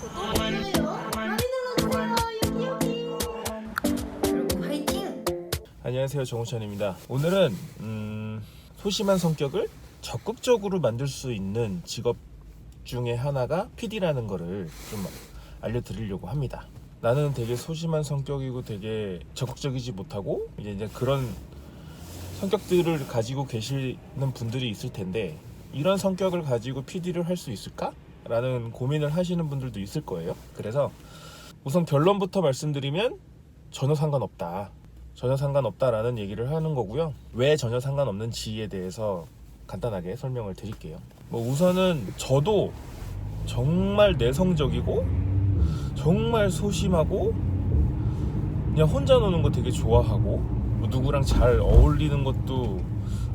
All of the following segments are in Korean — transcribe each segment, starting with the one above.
구독, 좋아요 많이 눌러주세요. 여기. 여러분 화이팅! 안녕하세요, 정우찬입니다. 오늘은 소심한 성격을 적극적으로 만들 수 있는 직업 중에 하나가 PD라는 거를 좀 알려드리려고 합니다. 나는 되게 소심한 성격이고 되게 적극적이지 못하고 이제 그런 성격들을 가지고 계시는 분들이 있을 텐데, 이런 성격을 가지고 PD를 할 수 있을까? 라는 고민을 하시는 분들도 있을 거예요. 그래서 우선 결론부터 말씀드리면 전혀 상관없다라는 얘기를 하는 거고요. 왜 전혀 상관없는지에 대해서 간단하게 설명을 드릴게요. 우선은 저도 정말 내성적이고 정말 소심하고 그냥 혼자 노는 거 되게 좋아하고 누구랑 잘 어울리는 것도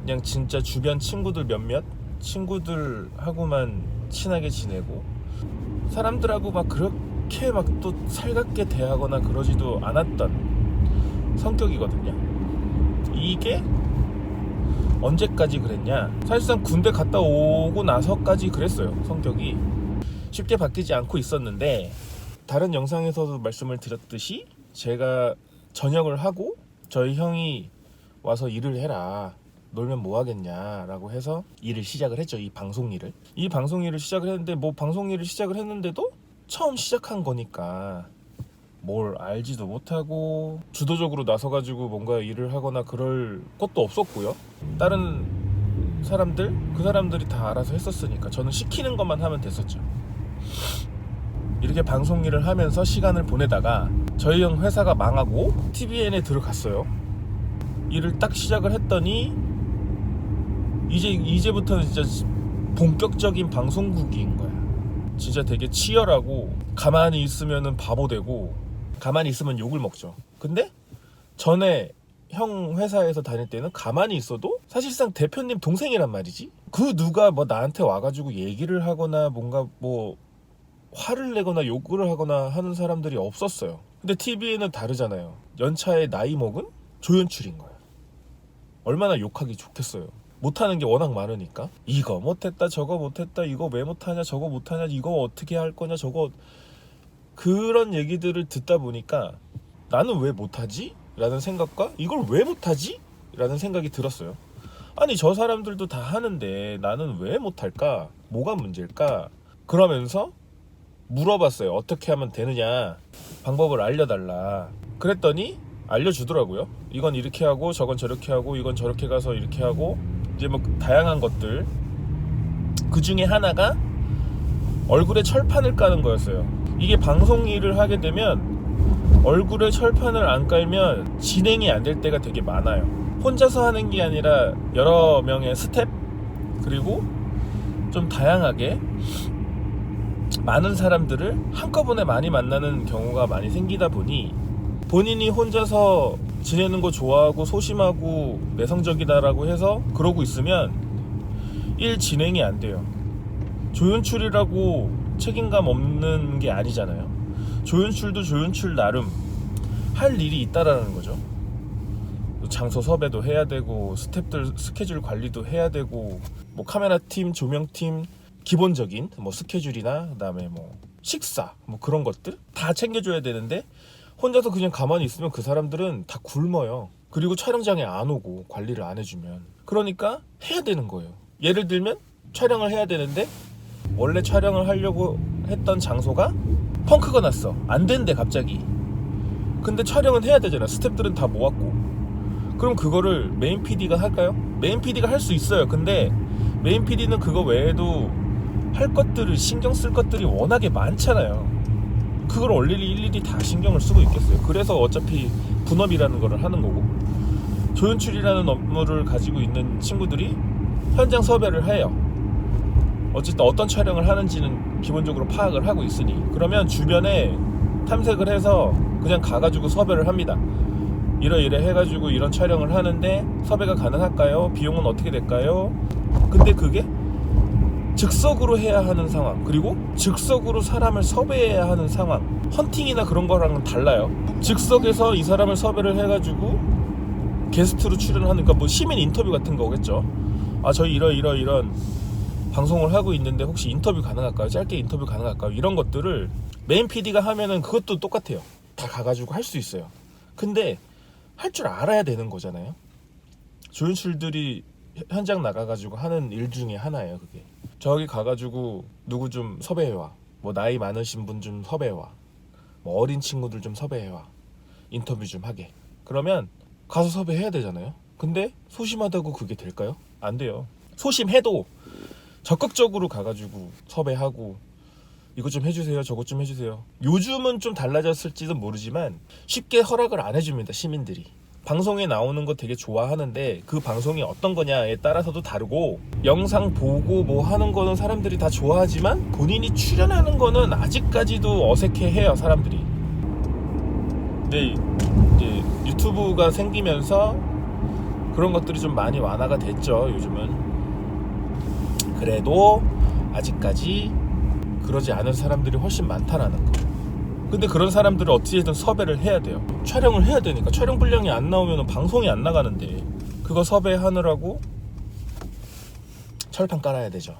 그냥 진짜 주변 친구들 몇몇 친구들하고만 친하게 지내고 사람들하고 막 그렇게 막 또 살갑게 대하거나 그러지도 않았던 성격이거든요. 이게 언제까지 그랬냐? 사실상 군대 갔다 오고 나서까지 그랬어요. 성격이 쉽게 바뀌지 않고 있었는데, 다른 영상에서도 말씀을 드렸듯이 제가 전역을 하고 저희 형이 와서 일을 해라, 놀면 뭐 하겠냐 라고 해서 일을 시작을 했죠. 이 방송 일을 시작을 했는데, 방송 일을 시작을 했는데도 처음 시작한 거니까 뭘 알지도 못하고 주도적으로 나서가지고 뭔가 일을 하거나 그럴 것도 없었고요. 다른 그 사람들이 다 알아서 했었으니까 저는 시키는 것만 하면 됐었죠. 이렇게 방송 일을 하면서 시간을 보내다가 저희 형 회사가 망하고 TVN에 들어갔어요. 일을 딱 시작을 했더니 이제부터는 진짜 본격적인 방송국인 거야. 진짜 되게 치열하고, 가만히 있으면은 바보 되고 가만히 있으면 욕을 먹죠. 근데 전에 형 회사에서 다닐 때는 가만히 있어도 사실상 대표님 동생이란 말이지. 그 누가 나한테 와가지고 얘기를 하거나 뭔가 화를 내거나 욕을 하거나 하는 사람들이 없었어요. 근데 TV에는 다르잖아요. 연차에 나이 먹은 조연출인 거야. 얼마나 욕하기 좋겠어요. 못하는 게 워낙 많으니까. 이거 못했다, 저거 못했다, 이거 왜 못하냐, 저거 못하냐, 이거 어떻게 할 거냐, 저거, 그런 얘기들을 듣다 보니까 나는 왜 못하지? 라는 생각과 이걸 왜 못하지? 라는 생각이 들었어요. 아니, 저 사람들도 다 하는데 나는 왜 못할까? 뭐가 문제일까? 그러면서 물어봤어요. 어떻게 하면 되느냐, 방법을 알려달라. 그랬더니 알려주더라고요. 이건 이렇게 하고 저건 저렇게 하고 이건 저렇게 가서 이렇게 하고, 이제 다양한 것들. 그 중에 하나가 얼굴에 철판을 까는 거였어요. 이게 방송 일을 하게 되면 얼굴에 철판을 안 깔면 진행이 안 될 때가 되게 많아요. 혼자서 하는 게 아니라 여러 명의 스텝, 그리고 좀 다양하게 많은 사람들을 한꺼번에 많이 만나는 경우가 많이 생기다 보니, 본인이 혼자서 지내는 거 좋아하고 소심하고 내성적이다라고 해서 그러고 있으면 일 진행이 안 돼요. 조연출이라고 책임감 없는 게 아니잖아요. 조연출도 조연출 나름 할 일이 있다라는 거죠. 장소 섭외도 해야 되고, 스태프들 스케줄 관리도 해야 되고, 카메라 팀, 조명 팀, 기본적인 스케줄이나 그다음에 식사 그런 것들 다 챙겨줘야 되는데, 혼자서 그냥 가만히 있으면 그 사람들은 다 굶어요. 그리고 촬영장에 안 오고 관리를 안 해주면. 그러니까 해야 되는 거예요. 예를 들면 촬영을 해야 되는데 원래 촬영을 하려고 했던 장소가 펑크가 났어. 안 된대 갑자기. 근데 촬영은 해야 되잖아. 스태프들은 다 모았고. 그럼 그거를 메인 PD가 할까요? 메인 PD가 할 수 있어요. 근데 메인 PD는 그거 외에도 할 것들을, 신경 쓸 것들이 워낙에 많잖아요. 그걸 일일이 다 신경을 쓰고 있겠어요. 그래서 어차피 분업이라는 거를 하는 거고, 조연출이라는 업무를 가지고 있는 친구들이 현장 섭외를 해요. 어쨌든 어떤 촬영을 하는지는 기본적으로 파악을 하고 있으니, 그러면 주변에 탐색을 해서 그냥 가가지고 섭외를 합니다. 이러이러 해가지고 이런 촬영을 하는데 섭외가 가능할까요? 비용은 어떻게 될까요? 근데 그게 즉석으로 해야 하는 상황, 그리고 즉석으로 사람을 섭외해야 하는 상황, 헌팅이나 그런 거랑은 달라요. 즉석에서 이 사람을 섭외를 해가지고 게스트로 출연하는, 시민 인터뷰 같은 거겠죠. 저희 이런 방송을 하고 있는데 혹시 인터뷰 가능할까요? 짧게 인터뷰 가능할까요? 이런 것들을 메인 PD가 하면은 그것도 똑같아요. 다 가가지고 할 수 있어요. 근데 할 줄 알아야 되는 거잖아요. 조연출들이 현장 나가가지고 하는 일 중에 하나예요. 그게 저기 가가지고 누구 좀 섭외해와, 뭐 나이 많으신 분 좀 섭외해와, 뭐 어린 친구들 좀 섭외해와, 인터뷰 좀 하게. 그러면 가서 섭외해야 되잖아요. 근데 소심하다고 그게 될까요? 안 돼요. 소심해도 적극적으로 가가지고 섭외하고 이것 좀 해주세요, 저것 좀 해주세요. 요즘은 좀 달라졌을지도 모르지만 쉽게 허락을 안 해줍니다. 시민들이 방송에 나오는 거 되게 좋아하는데 그 방송이 어떤 거냐에 따라서도 다르고, 영상 보고 뭐 하는 거는 사람들이 다 좋아하지만 본인이 출연하는 거는 아직까지도 어색해해요, 사람들이. 근데 이제 유튜브가 생기면서 그런 것들이 좀 많이 완화가 됐죠, 요즘은. 그래도 아직까지 그러지 않은 사람들이 훨씬 많다라는 거. 근데 그런 사람들을 어떻게든 섭외를 해야 돼요. 촬영을 해야 되니까. 촬영 분량이 안 나오면 방송이 안 나가는데 그거 섭외하느라고 철판 깔아야 되죠.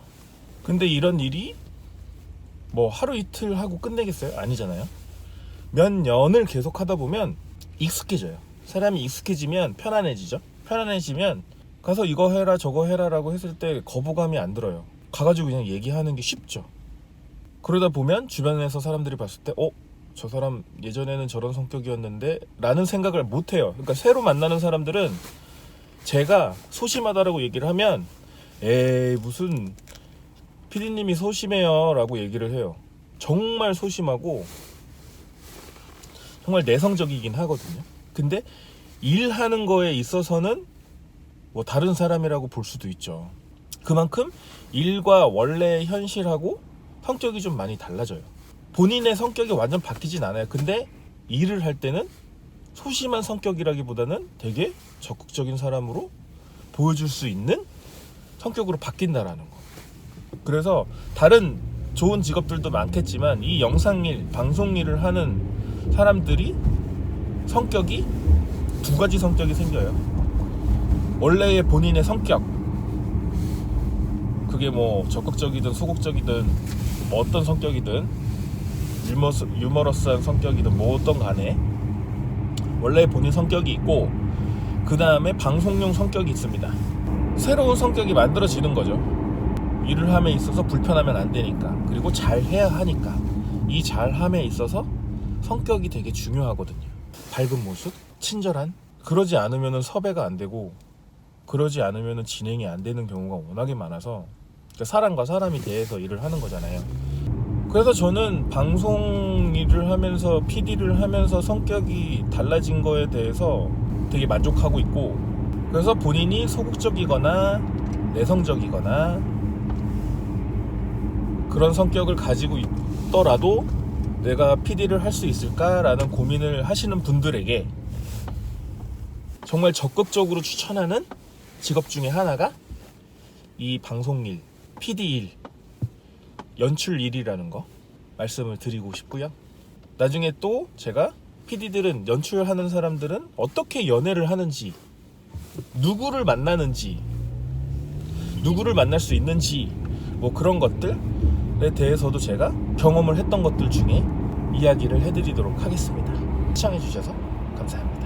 근데 이런 일이 뭐 하루 이틀 하고 끝내겠어요? 아니잖아요. 몇 년을 계속 하다 보면 익숙해져요. 사람이 익숙해지면 편안해지죠. 편안해지면 가서 이거 해라 저거 해라 라고 했을 때 거부감이 안 들어요. 가가지고 그냥 얘기하는 게 쉽죠. 그러다 보면 주변에서 사람들이 봤을 때 저 사람 예전에는 저런 성격이었는데 라는 생각을 못 해요. 그러니까 새로 만나는 사람들은 제가 소심하다라고 얘기를 하면 에이 무슨 피디님이 소심해요 라고 얘기를 해요. 정말 소심하고 정말 내성적이긴 하거든요. 근데 일하는 거에 있어서는 뭐 다른 사람이라고 볼 수도 있죠. 그만큼 일과 원래 현실하고 성격이 좀 많이 달라져요. 본인의 성격이 완전 바뀌진 않아요. 근데 일을 할 때는 소심한 성격이라기보다는 되게 적극적인 사람으로 보여줄 수 있는 성격으로 바뀐다라는 거. 그래서 다른 좋은 직업들도 많겠지만 이 영상일, 방송일을 하는 사람들이 성격이 두 가지 성격이 생겨요. 원래의 본인의 성격, 그게 뭐 적극적이든 소극적이든 뭐 어떤 성격이든 유머러스한 성격이든 뭐 어떤 간에 원래 본인 성격이 있고, 그 다음에 방송용 성격이 있습니다. 새로운 성격이 만들어지는 거죠. 일을 함에 있어서 불편하면 안 되니까, 그리고 잘해야 하니까. 이 잘함에 있어서 성격이 되게 중요하거든요. 밝은 모습, 친절한. 그러지 않으면 섭외가 안 되고, 그러지 않으면 진행이 안 되는 경우가 워낙에 많아서 사람과 사람이 대해서 일을 하는 거잖아요. 그래서 저는 방송 일을 하면서 PD를 하면서 성격이 달라진 거에 대해서 되게 만족하고 있고, 그래서 본인이 소극적이거나 내성적이거나 그런 성격을 가지고 있더라도 내가 PD를 할 수 있을까라는 고민을 하시는 분들에게 정말 적극적으로 추천하는 직업 중에 하나가 이 방송일, PD일, 연출일이라는 거 말씀을 드리고 싶고요. 나중에 또 제가 PD들은, 연출하는 사람들은 어떻게 연애를 하는지, 누구를 만나는지, 누구를 만날 수 있는지, 뭐 그런 것들에 대해서도 제가 경험을 했던 것들 중에 이야기를 해드리도록 하겠습니다. 시청해주셔서 감사합니다.